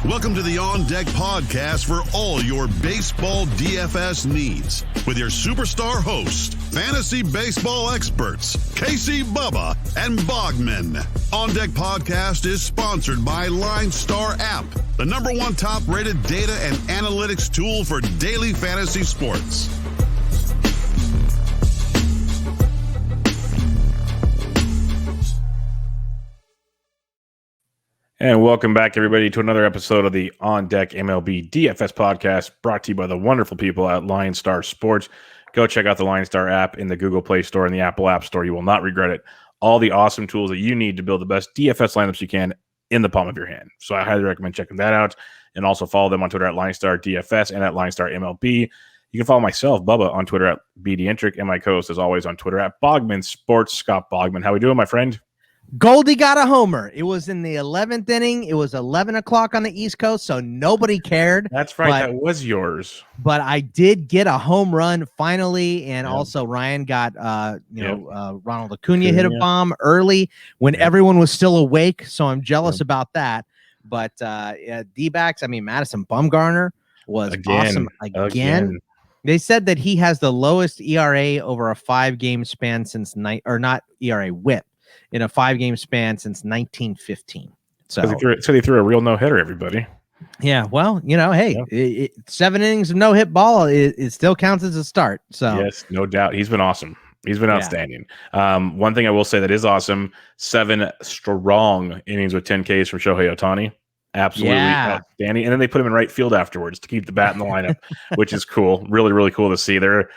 Welcome to the On Deck podcast for all your baseball DFS needs with your superstar host, fantasy baseball experts, Casey, Bubba, and Bogman. On Deck podcast is sponsored by LineStar app, the #1 top-rated data and analytics tool for daily fantasy sports. And welcome back, everybody, to another episode of the On Deck MLB DFS podcast, brought to you by the wonderful people at LineStar Sports. Go check out the LineStar app in the Google Play Store and the Apple App Store. You will not regret it. All the awesome tools that you need to build the best DFS lineups you can in the palm of your hand. So I highly recommend checking that out. And also follow them on Twitter at LineStar DFS and at LineStar MLB. You can follow myself, Bubba, on Twitter at BDentric, and my co-host, as always, on Twitter at Bogman Sports. Scott Bogman, how we doing, my friend? Goldie got a homer. It was in the 11th inning. It was 11 o'clock on the East Coast, so nobody cared. That's right. That was yours. But I did get a home run finally, and also Ryan got, Ronald Acuna hit a bomb early when everyone was still awake, so I'm jealous about that. But D-backs, Madison Bumgarner was awesome again. They said that he has the lowest ERA over a 5-game span since not ERA, WHIP. In a 5-game span since 1915. So they threw a real no-hitter, everybody. Yeah, well, hey, 7 innings of no-hit ball, it still counts as a start. So yes, no doubt. He's been awesome. He's been outstanding. One thing I will say that is awesome, 7 strong innings with 10 Ks from Shohei Ohtani. Absolutely outstanding. And then they put him in right field afterwards to keep the bat in the lineup, which is cool. Really, really cool to see. They're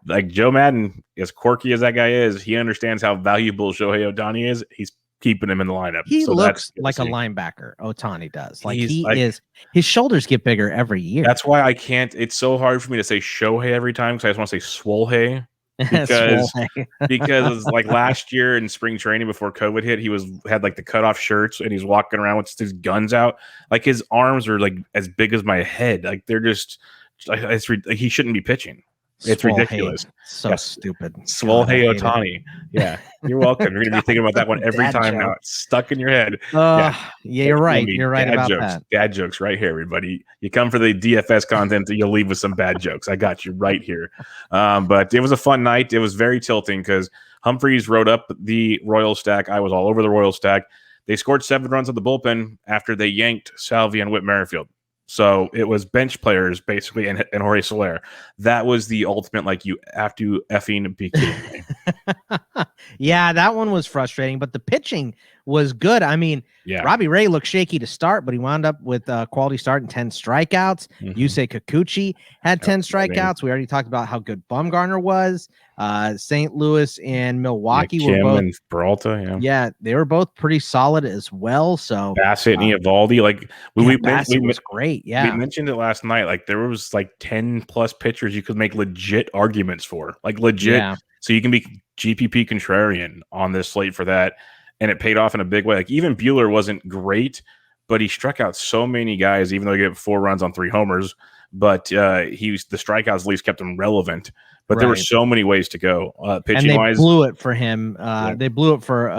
like Joe Madden, as quirky as that guy is, he understands how valuable Shohei Ohtani is. He's keeping him in the lineup. He looks like a linebacker. Ohtani does. Like his shoulders get bigger every year. That's why I can't. It's so hard for me to say Shohei every time because I just want to say Swolhei. Because like last year in spring training before COVID hit, he had like the cutoff shirts and he's walking around with his guns out. Like his arms are like as big as my head. Like they're just. He shouldn't be pitching. It's ridiculous. So stupid. Swolhei Ohtani. Yeah. You're welcome. You're going to be thinking about that one every time now. It's stuck in your head. You're right. You're right about that. Dad jokes right here, everybody. You come for the DFS content, you'll leave with some bad jokes. I got you right here. But it was a fun night. It was very tilting because Humphreys wrote up the Royal stack. I was all over the Royal stack. They scored 7 runs on the bullpen after they yanked Salvi and Whit Merrifield. So it was bench players basically and Jorge Soler. That was the ultimate, like, you have to effing be kidding me. Yeah, that one was frustrating, but the pitching was good. Robbie Ray looked shaky to start, but he wound up with a quality start and 10 strikeouts. Yusei Kikuchi had 10 strikeouts. We already talked about how good Bumgarner was. St. Louis and Milwaukee were both. And Peralta, they were both pretty solid as well. So Bassett and Eovaldi, like Bassett was great. Yeah, we mentioned it last night. Like there was like 10 plus pitchers you could make legit arguments for, like legit. Yeah. So you can be GPP contrarian on this slate for that. And it paid off in a big way. Like even Buehler wasn't great, but he struck out so many guys, even though he gave 4 runs on 3 homers. But the strikeouts at least kept him relevant. But there were so many ways to go. Pitching wise, blew it for him. They blew it for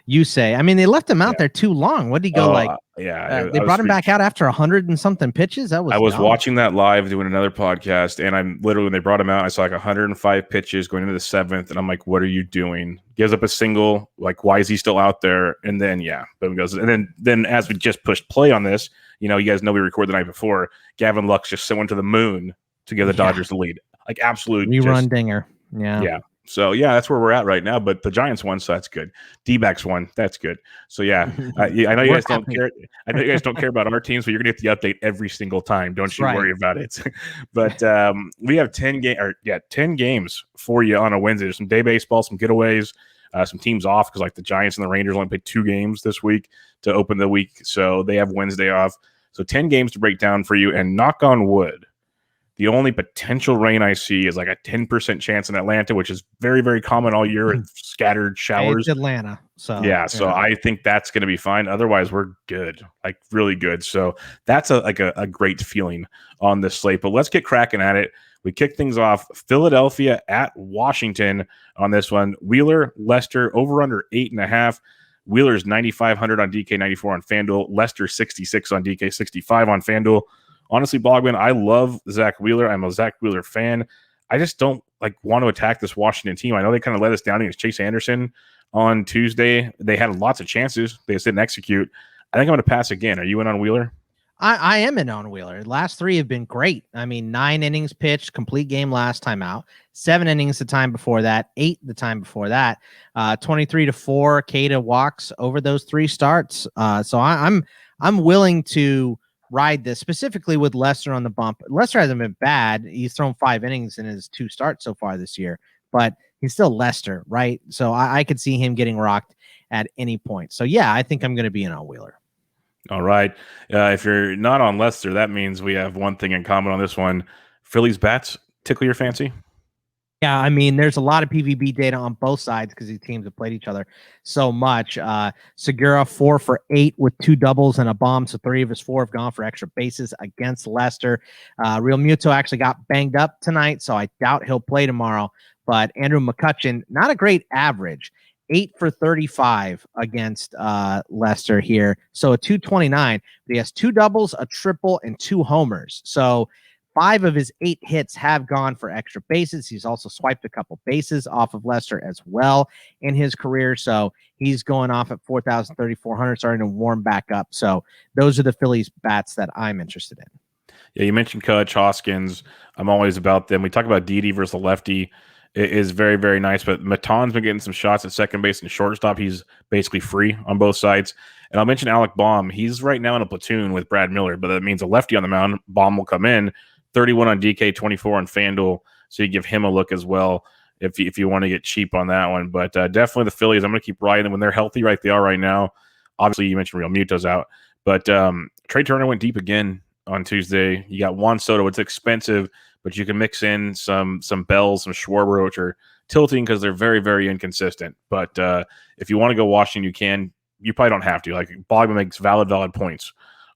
Yusei. They left him out there too long. What did he go they brought him back out after 100 and something pitches. I was watching that live doing another podcast, and I'm literally when they brought him out, I saw like 105 pitches going into the 7th, and I'm like, "What are you doing?" Gives up a single. Like, why is he still out there? And then boom goes. And then as we just pushed play on this, you guys know we recorded the night before. Gavin Lux just went to the moon to give the Dodgers the lead. Like absolute rerun dinger. Yeah. So that's where we're at right now. But the Giants won, so that's good. D-backs won, that's good. So I know you guys don't care. I know you guys don't care about our teams, but you're gonna get the update every single time. Don't you worry about it. But we have 10 games for you on a Wednesday. There's some day baseball, some getaways, some teams off because like the Giants and the Rangers only played 2 games this week to open the week, so they have Wednesday off. So 10 games to break down for you, and knock on wood. The only potential rain I see is like a 10% chance in Atlanta, which is very, very common all year with scattered showers. It's Atlanta. So I think that's going to be fine. Otherwise, we're good, like really good. So that's a great feeling on this slate. But let's get cracking at it. We kick things off. Philadelphia at Washington on this one. Wheeler, Lester, over under 8.5. Wheeler's 9,500 on DK, 94 on FanDuel. Lester 66 on DK, 65 on FanDuel. Honestly, Bogman, I love Zach Wheeler. I'm a Zach Wheeler fan. I just don't want to attack this Washington team. I know they kind of let us down against Chase Anderson on Tuesday. They had lots of chances. They just didn't execute. I think I'm going to pass again. Are you in on Wheeler? I am in on Wheeler. Last 3 have been great. I mean, 9 innings pitched, complete game last time out, 7 innings the time before that, 8 the time before that, 23-4 K to walks over those 3 starts. So I'm willing to ride this, specifically with Lester on the bump. Lester hasn't been bad. He's thrown 5 innings in his 2 starts so far this year, but he's still Lester, right? So I could see him getting rocked at any point. So yeah, I think I'm going to be in on Wheeler. All right. If you're not on Lester, that means we have one thing in common on this one. Phillies bats tickle your fancy? Yeah, I mean, there's a lot of PVB data on both sides because these teams have played each other so much. Segura 4 for 8 with 2 doubles and a bomb, so 3 of his 4 have gone for extra bases against Lester. Real Muto actually got banged up tonight, so I doubt he'll play tomorrow. But Andrew McCutchen, not a great average. 8 for 35 against Lester here. So a 229. But he has 2 doubles, a triple, and 2 homers. So 5 of his 8 hits have gone for extra bases. He's also swiped a couple bases off of Lester as well in his career. So he's going off at 4,000, 3,400, starting to warm back up. So those are the Phillies bats that I'm interested in. Yeah, you mentioned Kutch, Hoskins. I'm always about them. We talk about Didi versus the lefty. It is very, very nice. But Maton's been getting some shots at second base and shortstop. He's basically free on both sides. And I'll mention Alec Baum. He's right now in a platoon with Brad Miller, but that means a lefty on the mound. Baum will come in. 31 on DK, 24 on FanDuel. So you give him a look as well if you want to get cheap on that one. But definitely the Phillies, I'm going to keep riding them when they're healthy, right? They are right now. Obviously, you mentioned Real Muto's out. But Trey Turner went deep again on Tuesday. You got Juan Soto. It's expensive, but you can mix in some Bells, some Schwarber, which are tilting because they're very, very inconsistent. But if you want to go Washington, you can. You probably don't have to. Like, Bogman makes valid points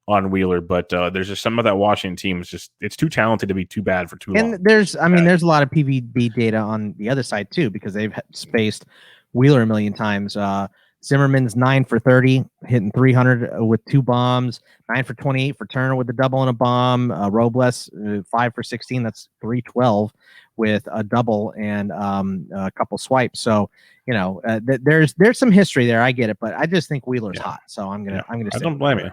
on Wheeler, but there's just some of that Washington team is just, it's too talented to be too bad for too long. And there's a lot of PVB data on the other side too, because they've spaced Wheeler a million times. Zimmerman's 9 for 30, hitting 300 with 2 bombs, 9 for 28 for Turner with a double and a bomb. Robles 5 for 16, that's 312 with a double and a couple swipes. So there's some history there. I get it, but I just think Wheeler's hot. So I'm gonna. I don't blame you.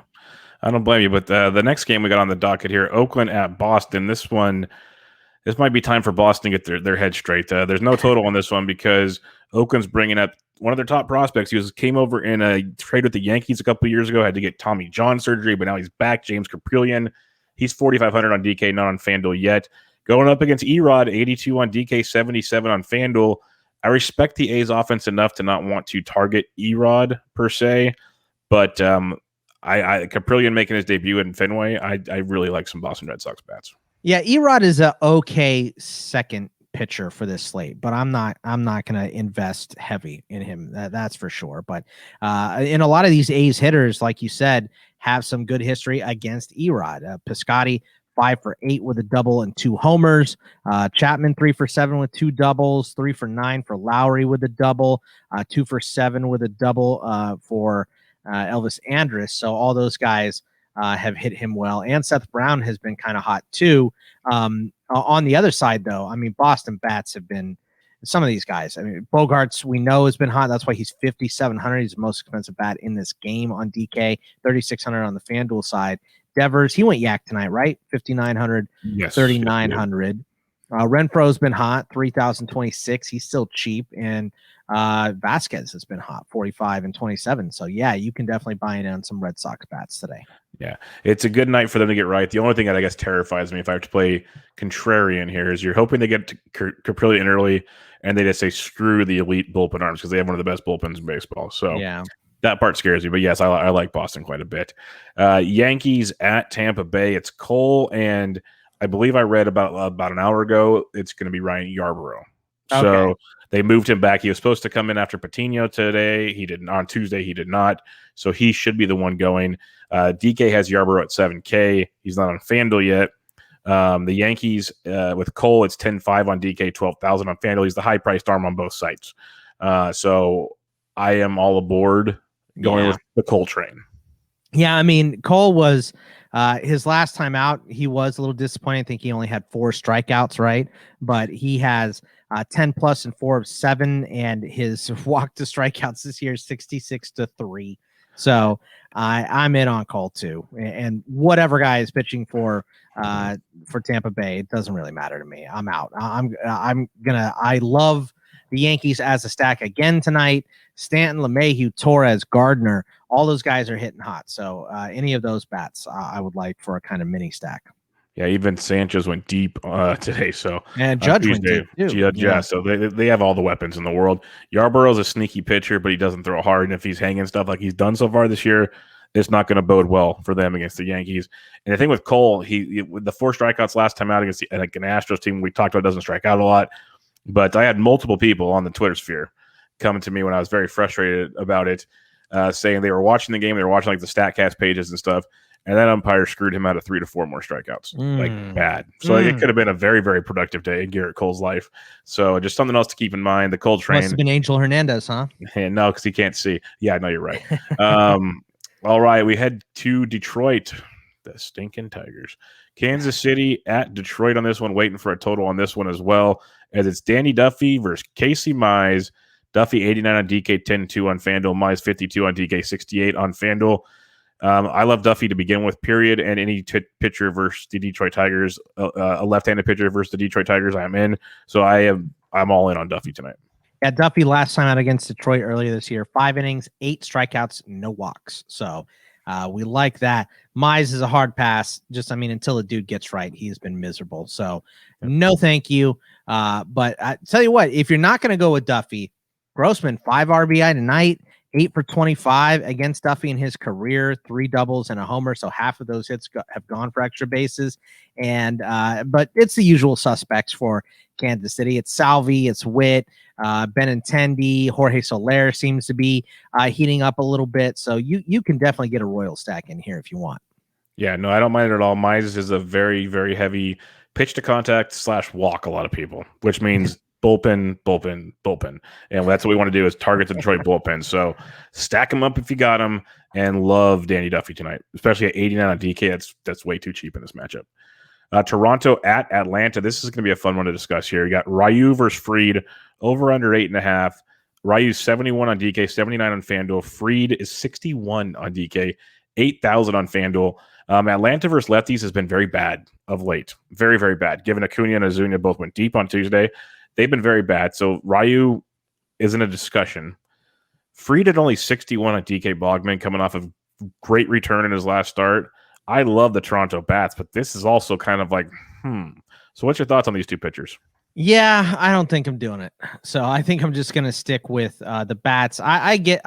I don't blame you, but the next game we got on the docket here, Oakland at Boston. This might be time for Boston to get their head straight. There's no total on this one because Oakland's bringing up one of their top prospects. He came over in a trade with the Yankees a couple of years ago, had to get Tommy John surgery, but now he's back. James Caprillion, he's 4,500 on DK, not on FanDuel yet. Going up against Erod, 82 on DK, 77 on FanDuel. I respect the A's offense enough to not want to target Erod per se, but Caprillion making his debut in Fenway, I really like some Boston Red Sox bats. Yeah, Erod is a okay second pitcher for this slate, but I'm not going to invest heavy in him. That's for sure. But in a lot of these A's hitters, like you said, have some good history against Erod. Piscotty 5 for 8 with a double and 2 homers. Chapman 3 for 7 with 2 doubles. 3 for 9 for Lowry with a double. 2 for 7 with a double for Elvis Andrus. So all those guys have hit him well. And Seth Brown has been kind of hot too. On the other side, though, I mean, Boston bats have been some of these guys. I mean, Bogarts, we know, has been hot. That's why he's 5,700. He's the most expensive bat in this game on DK, 3,600 on the FanDuel side. Devers, he went yak tonight, right? 5,900, yes, 3,900. Renfro's been hot, 3,026. He's still cheap. And Vasquez has been hot, 45 and 27. So yeah, you can definitely buy in on some Red Sox bats today. Yeah, it's a good night for them to get right. The only thing that I guess terrifies me if I have to play contrarian here is you're hoping they get to Caprillion early and they just say screw the elite bullpen arms because they have one of the best bullpens in baseball. So yeah, that part scares me. But yes, I like Boston quite a bit. Yankees at Tampa Bay. It's Cole, and I believe I read about an hour ago it's going to be Ryan Yarbrough. Okay. So they moved him back. He was supposed to come in after Patino today. He didn't. On Tuesday, he did not. So he should be the one going. DK has Yarbrough at 7K. He's not on FanDuel yet. The Yankees with Cole, it's 10-5 on DK, 12,000 on FanDuel. He's the high-priced arm on both sites. So I am all aboard going with the Cole train. Yeah, I mean, Cole was his last time out, he was a little disappointing. I think he only had 4 strikeouts, right? But he has 10 plus and 4 of 7, and his walk to strikeouts this year is 66-3. So I'm in on Cole too. And whatever guy is pitching for Tampa Bay, it doesn't really matter to me. I'm out. I love the Yankees as a stack again tonight. Stanton, LeMahieu, Torres, Gardner, all those guys are hitting hot. So any of those bats I would like for a kind of mini stack. Yeah, even Sanchez went deep today. So and Judge went deep too. Yeah, so they have all the weapons in the world. Yarborough's a sneaky pitcher, but he doesn't throw hard. And if he's hanging stuff like he's done so far this year, it's not going to bode well for them against the Yankees. And the thing with Cole, he with the 4 strikeouts last time out against an Astros team we talked about doesn't strike out a lot. But I had multiple people on the Twitter sphere coming to me when I was very frustrated about it, saying they were watching the game, they were watching like the StatCast pages and stuff, and that umpire screwed him out of 3 to 4 more strikeouts, like bad. So it could have been a very, very productive day in Garrett Cole's life. So just something else to keep in mind. The Cole train must have been Angel Hernandez, huh? No, because he can't see. Yeah, no, you're right. All right, we head to Detroit, the stinking Tigers. Kansas City at Detroit on this one, waiting for a total on this one as well, as it's Danny Duffy versus Casey Mize. Duffy 89 on DK, 10-2 on FanDuel. Mize 52 on DK, 68 on FanDuel. I love Duffy to begin with, period, and any pitcher versus the Detroit Tigers, a left-handed pitcher versus the Detroit Tigers, I'm in. So I'm all in on Duffy tonight. Yeah, Duffy last time out against Detroit earlier this year, 5 innings, 8 strikeouts, no walks. So we like that. Mize is a hard pass. Until the dude gets right, he's been miserable. So no thank you. But I tell you what, if you're not going to go with Duffy, Grossman, 5 RBI tonight, 8 for 25 against Duffy in his career, 3 doubles and a homer. So half of those hits have gone for extra bases. And but it's the usual suspects for Kansas City. It's Salvi, it's Witt, Benintendi, Jorge Soler seems to be heating up a little bit. So you can definitely get a Royal stack in here if you want. Yeah, no, I don't mind it at all. Mize is a very, very heavy pitch to contact / walk a lot of people, which means bullpen. And that's what we want to do is target the Detroit bullpen. So stack them up if you got them, and love Danny Duffy tonight, especially at 89 on DK. That's way too cheap in this matchup. Toronto at Atlanta. This is going to be a fun one to discuss here. You got Ryu versus Fried, over under 8.5. Ryu's 71 on DK, 79 on FanDuel. Fried is 61 on DK, 8,000 on FanDuel. Atlanta versus lefties has been very bad of late. Very, very bad. Given Acuna and Ozuna both went deep on Tuesday, they've been very bad. So Ryu isn't a discussion. Fried at only 61 on DK Bogman, coming off of great return in his last start. I love the Toronto bats, but this is also kind of like, So what's your thoughts on these two pitchers? Yeah, I don't think I'm doing it. So I think I'm just going to stick with the bats. I get,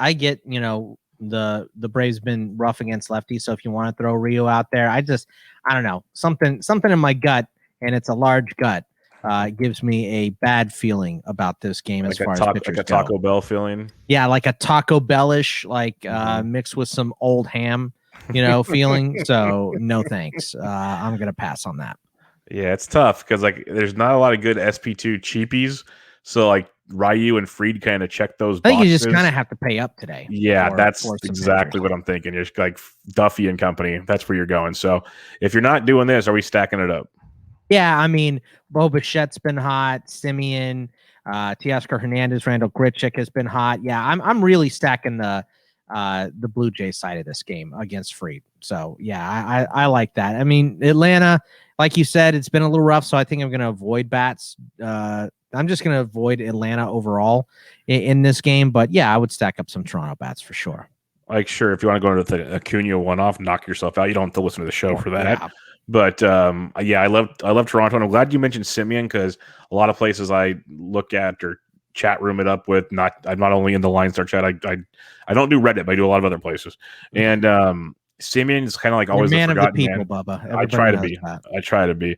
the Braves been rough against lefties. So if you want to throw Rio out there, I don't know, something in my gut, and it's a large gut, gives me a bad feeling about this game as far as pitchers go. Taco Bell feeling. Yeah, like a Taco Bellish, mixed with some old ham, feeling. So no thanks. I'm gonna pass on that. Yeah, it's tough because there's not a lot of good SP2 cheapies. So Ryu and Fried kind of check those boxes. I think you just kind of have to pay up today. Yeah, that's exactly what I'm thinking. You're like Duffy and company. That's where you're going. So if you're not doing this, are we stacking it up? Yeah, I mean, Bo Bichette's been hot. Simeon, Teoscar Hernandez, Randall Grichuk has been hot. Yeah, I'm really stacking the Blue Jays side of this game against Fried. So yeah, I like that. I mean, Atlanta, like you said, it's been a little rough. So I think I'm going to avoid bats. I'm just going to avoid Atlanta overall in this game. But yeah, I would stack up some Toronto bats for sure. Sure, if you want to go into the Acuna one-off, knock yourself out. You don't have to listen to the show for that. Yeah. But I love Toronto, and I'm glad you mentioned Simeon because a lot of places I look at or chat room it up with. I'm not only in the LineStar chat. I don't do Reddit, but I do a lot of other places. And Simeon's kind of like always the forgotten man. Bubba. I try to be.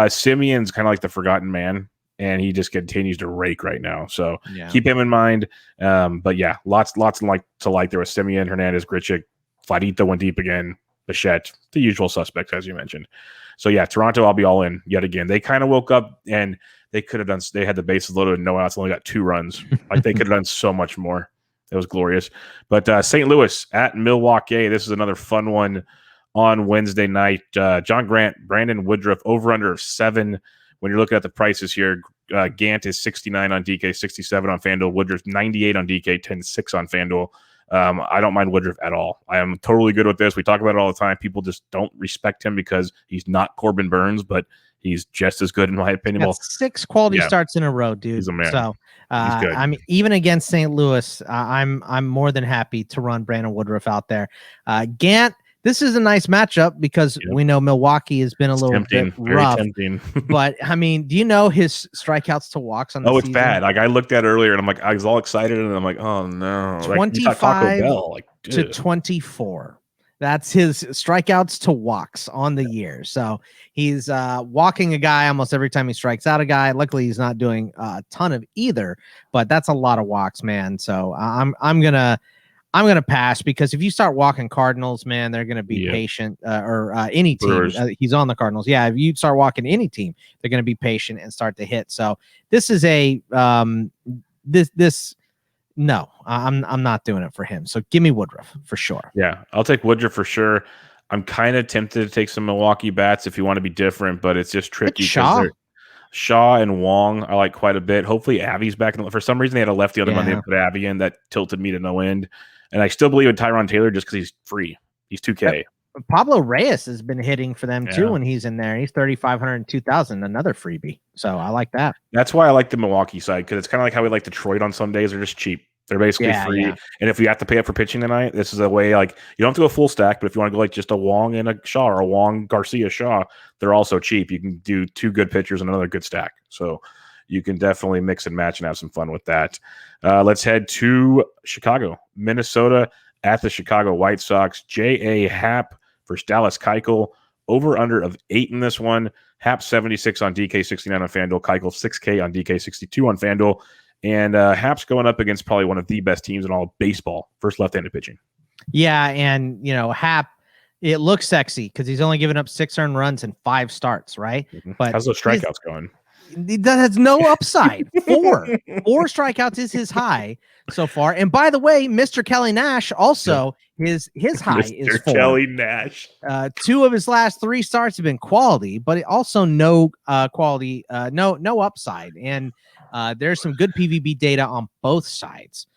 Simeon's kind of like the forgotten man, and he just continues to rake right now. So keep him in mind. But yeah, lots to like. There was Simeon, Hernandez, Grichuk, Vladito went deep again. Bichette, the usual suspects, as you mentioned. So yeah, Toronto, I'll be all in yet again. They kind of woke up and they could have done. They had the bases loaded and no outs, only got 2 runs. They could have done so much more. It was glorious. But St. Louis at Milwaukee. This is another fun one on Wednesday night. John Grant, Brandon Woodruff, over-under of 7. When you're looking at the prices here, Gant is 69 on DK, 67 on FanDuel. Woodruff 98 on DK, 10-6 on FanDuel. I don't mind Woodruff at all. I am totally good with this. We talk about it all the time. People just don't respect him because he's not Corbin Burns, but he's just as good in my opinion. Well, 6 quality starts in a row, dude. He's a man. So I mean, even against St. Louis, I'm more than happy to run Brandon Woodruff out there. Gant, this is a nice matchup because we know Milwaukee has been a little bit rough. But I mean, do you know his strikeouts to walks on the season? It's bad. Like I looked at earlier and I'm like, I was all excited and I'm like, oh no. 25 to 24. That's his strikeouts to walks on the year. So he's walking a guy almost every time he strikes out a guy. Luckily, he's not doing a ton of either, but that's a lot of walks, man. So I'm gonna pass because if you start walking Cardinals, man, they're gonna be patient or any team. He's on the Cardinals. Yeah, if you start walking any team, they're gonna be patient and start to hit. So this is a No, I'm not doing it for him. So give me Woodruff for sure. Yeah, I'll take Woodruff for sure. I'm kind of tempted to take some Milwaukee bats if you want to be different, but it's just tricky. Shaw and Wong I like quite a bit. Hopefully Avi's back. For some reason, they had a lefty on the Monday and put Avi in. That tilted me to no end. And I still believe in Tyron Taylor just because he's free. He's 2K. Pablo Reyes has been hitting for them too when he's in there. He's 3,500 and 2,000, another freebie. So I like that. That's why I like the Milwaukee side because it's kind of like how we like Detroit on some days. They're just cheap. They're basically free. Yeah. And if you have to pay up for pitching tonight, this is a way like you don't have to go full stack, but if you want to go like just a Wong and a Shaw or a Wong Garcia Shaw, they're also cheap. You can do 2 good pitchers and another good stack. So you can definitely mix and match and have some fun with that. Let's head to Chicago, Minnesota at the Chicago White Sox. J.A. Happ versus Dallas Keuchel. Over under of 8 in this one. Happ 76 on DK, 69 on FanDuel. Keuchel 6K on DK, 62 on FanDuel. And Happ's going up against probably one of the best teams in all of baseball, first left-handed pitching. Yeah, and, Happ, it looks sexy because he's only given up 6 earned runs in 5 starts, right? Mm-hmm. But how's those strikeouts going? That has no upside. 4 strikeouts is his high so far. And by the way, Mr. Kelly Nash also his high is 4. Kelly Nash. 2 of his last 3 starts have been quality, but also no quality, no upside. And there's some good PVB data on both sides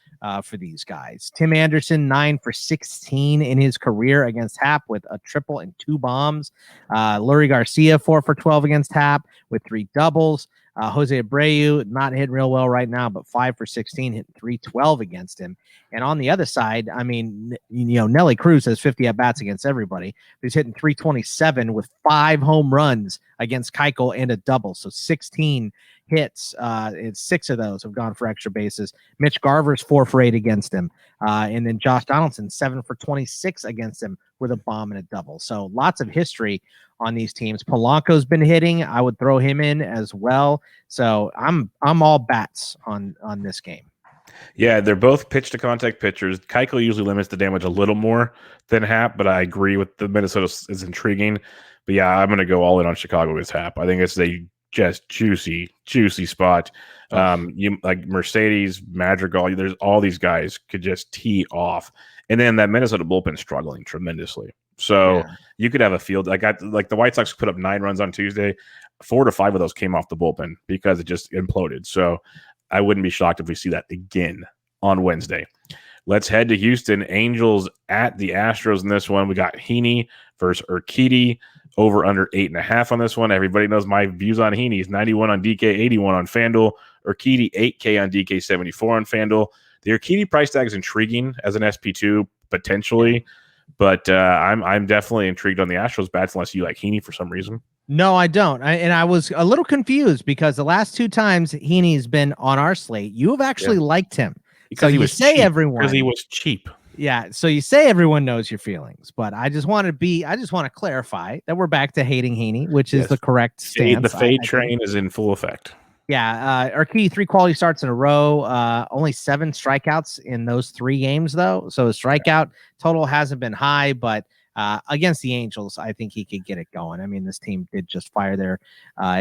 for these guys. Tim Anderson 9 for 16 in his career against Happ with a triple and 2 bombs. Lurie Garcia 4 for 12 against Happ with 3 doubles. Jose Abreu not hitting real well right now, but 5 for 16, hitting 312 against him. And on the other side, I mean, Nelly Cruz has 50 at bats against everybody. He's hitting 327 with 5 home runs against Keuchel and a double. So 16 hits, and 6 of those have gone for extra bases. Mitch Garver's 4 for 8 against him. And then Josh Donaldson 7 for 26 against him with a bomb and a double. So lots of history on these teams. Polanco's been hitting. I would throw him in as well. So I'm all bats on this game. Yeah, they're both pitch to contact pitchers. Keuchel usually limits the damage a little more than Happ, but I agree with the Minnesota is intriguing. But yeah, I'm going to go all in on Chicago with Happ. I think it's a just juicy spot. You like Mercedes, Madrigal. There's all these guys could just tee off, and then that Minnesota bullpen struggling tremendously. So you could have a field like the White Sox put up 9 runs on Tuesday. 4 to 5 of those came off the bullpen because it just imploded. So I wouldn't be shocked if we see that again on Wednesday. Let's head to Houston. Angels at the Astros in this one. We got Heaney versus Urquidy. Over under 8.5 on this one. Everybody knows my views on Heaney. He's 91 on DK, 81 on FanDuel. Urquidy 8K on DK, 74 on FanDuel. The Urquidy price tag is intriguing as an SP2 potentially, but I'm definitely intrigued on the Astros bats unless you like Heaney for some reason. No, I don't. I was a little confused because the last 2 times Heaney's been on our slate, you have actually liked him. Because he was cheap. Because he was cheap. Yeah, so you say everyone knows your feelings, but I just want to clarify that we're back to hating Heaney, which is the correct stance. The fade train is in full effect. Yeah, Urquidy 3 quality starts in a row, only 7 strikeouts in those 3 games though. So his strikeout total hasn't been high, but against the Angels, I think he could get it going. I mean, this team did just fire their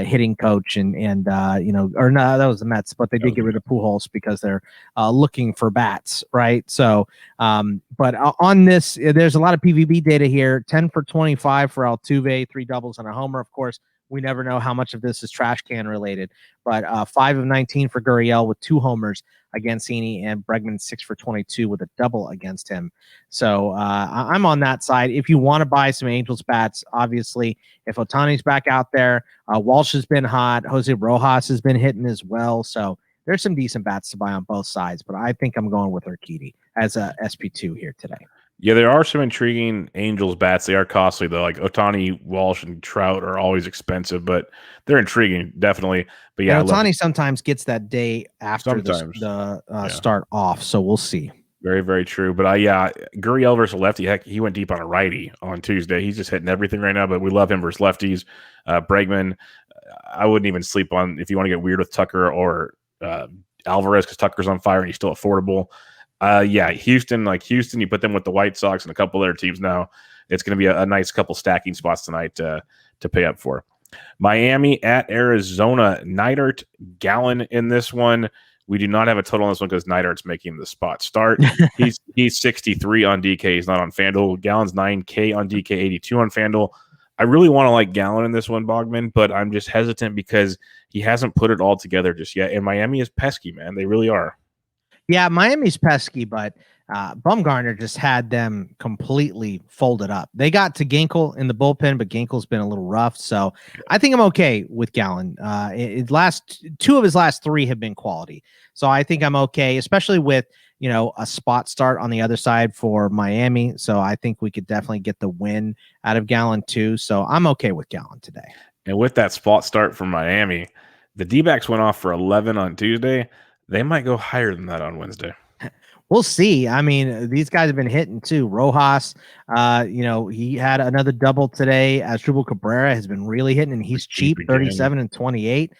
hitting coach and or no, that was the Mets, but they did get rid of Pujols because they're looking for bats, right? So, but on this, there's a lot of PVB data here. 10 for 25 for Altuve, 3 doubles and a homer. Of course, we never know how much of this is trash can related, but 5 of 19 for Gurriel with 2 homers against Heaney, and Bregman 6 for 22 with a double against him. So I'm on that side. If you want to buy some Angels bats, obviously, if Ohtani's back out there, Walsh has been hot. Jose Rojas has been hitting as well. So there's some decent bats to buy on both sides, but I think I'm going with Urquidy as a SP2 here today. Yeah, there are some intriguing Angels bats. They are costly, though. Like Ohtani, Walsh, and Trout are always expensive, but they're intriguing, definitely. But yeah, Ohtani sometimes gets that day after the start off, so we'll see. Very, very true. But Gurriel versus lefty. Heck, he went deep on a righty on Tuesday. He's just hitting everything right now, but we love him versus lefties. Bregman, I wouldn't even sleep on if you want to get weird with Tucker or Alvarez because Tucker's on fire and he's still affordable. Houston, you put them with the White Sox and a couple other teams now. It's going to be a nice couple stacking spots tonight to pay up for. Miami at Arizona. Neidert, Gallen in this one. We do not have a total on this one because Neidert's making the spot start. He's 63 on DK. He's not on FanDuel. Gallen's 9K on DK, 82 on FanDuel. I really want to like Gallen in this one, Bogman, but I'm just hesitant because he hasn't put it all together just yet. And Miami is pesky, man. They really are. Yeah, Miami's pesky, but Bumgarner just had them completely folded up. They got to Ginkel in the bullpen, but Ginkel's been a little rough. So I think I'm okay with Gallen. 2 of his last 3 have been quality. So I think I'm okay, especially with, a spot start on the other side for Miami. So I think we could definitely get the win out of Gallen too. So I'm okay with Gallen today. And with that spot start from Miami, the D-backs went off for 11 on Tuesday. They might go higher than that on Wednesday. We'll see. I mean, these guys have been hitting too. Rojas, he had another double today. Asdrubal Cabrera has been really hitting, and he's cheap, 37 and 28.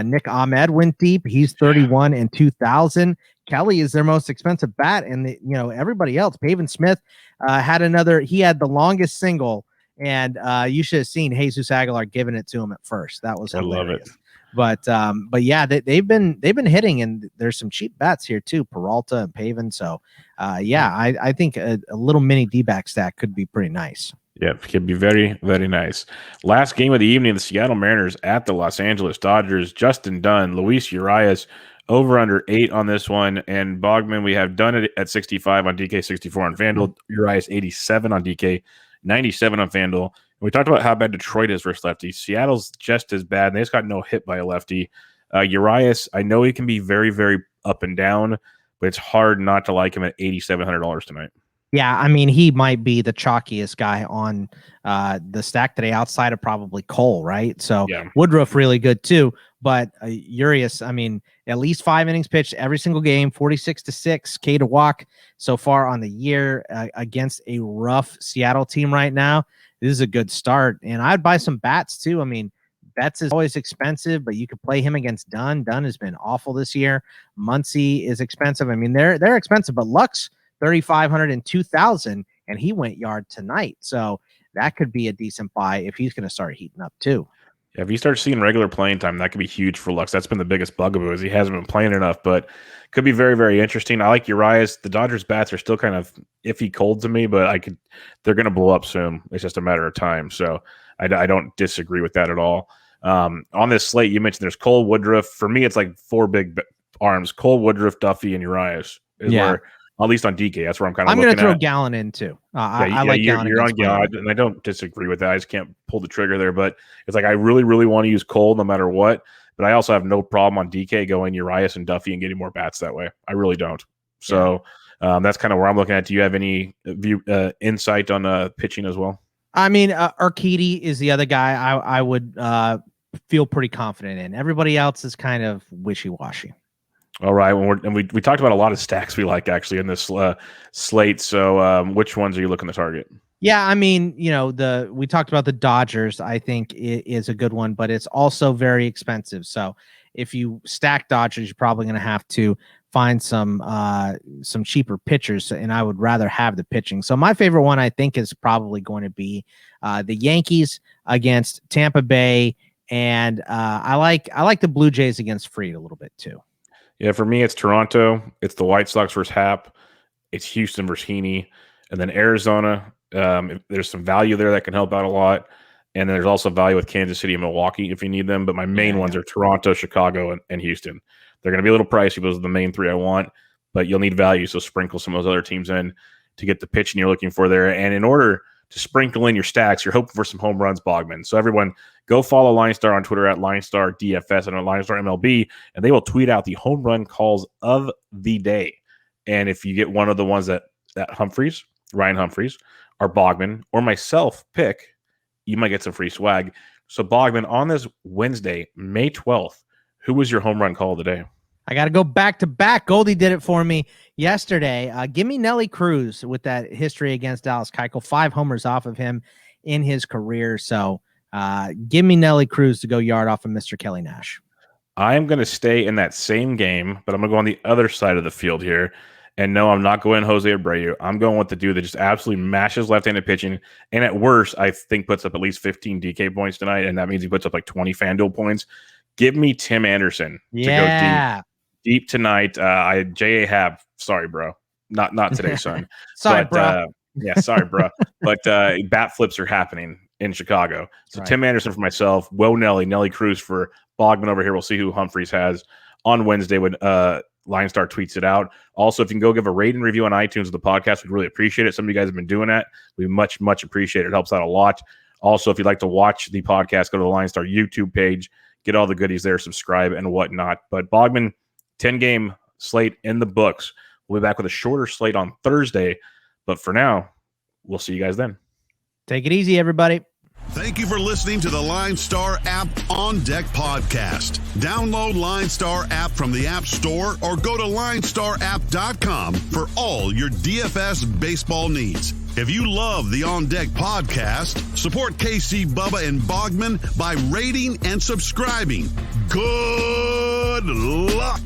Nick Ahmed went deep. He's 31 and 2,000. Kelly is their most expensive bat, and everybody else. Pavin Smith had another. He had the longest single, and you should have seen Jesus Aguilar giving it to him at first. That was hilarious. I love it. But yeah, they've been hitting, and there's some cheap bats here too, Peralta and Pavin. So I think a little mini D-back stack could be pretty nice. Yeah, it could be very, very nice. Last game of the evening, the Seattle Mariners at the Los Angeles Dodgers. Justin Dunn, Luis Urias, over under 8 on this one. And Bogman, we have Dunn at 65 on DK, 64 on FanDuel. Urias 87 on DK, 97 on FanDuel. We talked about how bad Detroit is versus lefty. Seattle's just as bad. And they just got no hit by a lefty. Urias, I know he can be very, very up and down, but it's hard not to like him at $8,700 tonight. Yeah, I mean, he might be the chalkiest guy on the stack today outside of probably Cole, right? So Woodruff really good too. But Urias, I mean, at least 5 innings pitched every single game, 46-6 K to walk so far on the year against a rough Seattle team right now. This is a good start, and I'd buy some bats too. I mean, Betts is always expensive, but you could play him against Dunn. Dunn has been awful this year. Muncy is expensive. I mean, they're expensive, but Luck's 3,500 and 2,000, and he went yard tonight. So that could be a decent buy if he's going to start heating up too. Yeah, if he starts seeing regular playing time, that could be huge for Lux. That's been the biggest bugaboo is he hasn't been playing enough, but could be very, very interesting. I like Urias. The Dodgers bats are still kind of iffy cold to me, but they're going to blow up soon. It's just a matter of time. So I don't disagree with that at all. On this slate, you mentioned there's Cole, Woodruff. For me, it's like 4 big arms: Cole, Woodruff, Duffy, and Urias. Where, at least on DK, that's where I'm kind of. I'm going to throw Gallen in too. I like Gallen. You're on Gallen, and I don't disagree with that. I just can't pull the trigger there. But it's like I really, really want to use Cole no matter what. But I also have no problem on DK going Urias and Duffy and getting more bats that way. I really don't. So that's kind of where I'm looking at. Do you have any insight on pitching as well? I mean, Urquidy is the other guy I would feel pretty confident in. Everybody else is kind of wishy-washy. All right. We talked about a lot of stacks we like actually in this slate. So which ones are you looking to target? Yeah, I mean, we talked about the Dodgers, I think it is a good one, but it's also very expensive. So if you stack Dodgers, you're probably going to have to find some cheaper pitchers, and I would rather have the pitching. So my favorite one, I think, is probably going to be the Yankees against Tampa Bay, and I like the Blue Jays against Fried a little bit too. Yeah, for me, it's Toronto. It's the White Sox versus Happ. It's Houston versus Heaney, and then Arizona. There's some value there that can help out a lot. And then there's also value with Kansas City and Milwaukee if you need them. But my main ones are Toronto, Chicago, and Houston. They're going to be a little pricey. Those are the main three I want. But you'll need value, so sprinkle some of those other teams in to get the pitching you're looking for there. And in order to sprinkle in your stacks, you're hoping for some home runs, Bogman. So everyone, go follow LineStar on Twitter at LineStar DFS and on LineStar MLB, and they will tweet out the home run calls of the day. And if you get one of the ones that Ryan Humphreys, or Bogman, or myself pick, you might get some free swag. So, Bogman, on this Wednesday, May 12th, who was your home run call of the day? I got to go back to back. Goldie did it for me yesterday. Give me Nelly Cruz with that history against Dallas Keuchel. 5 homers off of him in his career. So, give me Nelly Cruz to go yard off of Mr. Kelly Nash. I'm going to stay in that same game, but I'm going to go on the other side of the field here. And no, I'm not going Jose Abreu. I'm going with the dude that just absolutely mashes left-handed pitching. And at worst, I think puts up at least 15 DK points tonight. And that means he puts up like 20 FanDuel points. Give me Tim Anderson to go deep tonight. J.A. Happ. Sorry, bro. Not today, son. Sorry, bro. Sorry, bro. But bat flips are happening in Chicago. So right. Tim Anderson for myself. Nelly Cruz for Bogman over here. We'll see who Humphreys has on Wednesday when LineStar tweets it out. Also, if you can go give a rate and review on iTunes of the podcast, we'd really appreciate it. Some of you guys have been doing that. We much appreciate it. It helps out a lot. Also, if you'd like to watch the podcast, go to the LineStar YouTube page, get all the goodies there, subscribe and whatnot. But Bogman, 10-game slate in the books. We'll be back with a shorter slate on Thursday. But for now, we'll see you guys then. Take it easy, everybody. Thank you for listening to the LineStar app On Deck podcast. Download LineStar app from the App Store or go to linestarapp.com for all your DFS baseball needs. If you love the On Deck podcast, support KC, Bubba, and Bogman by rating and subscribing. Good luck.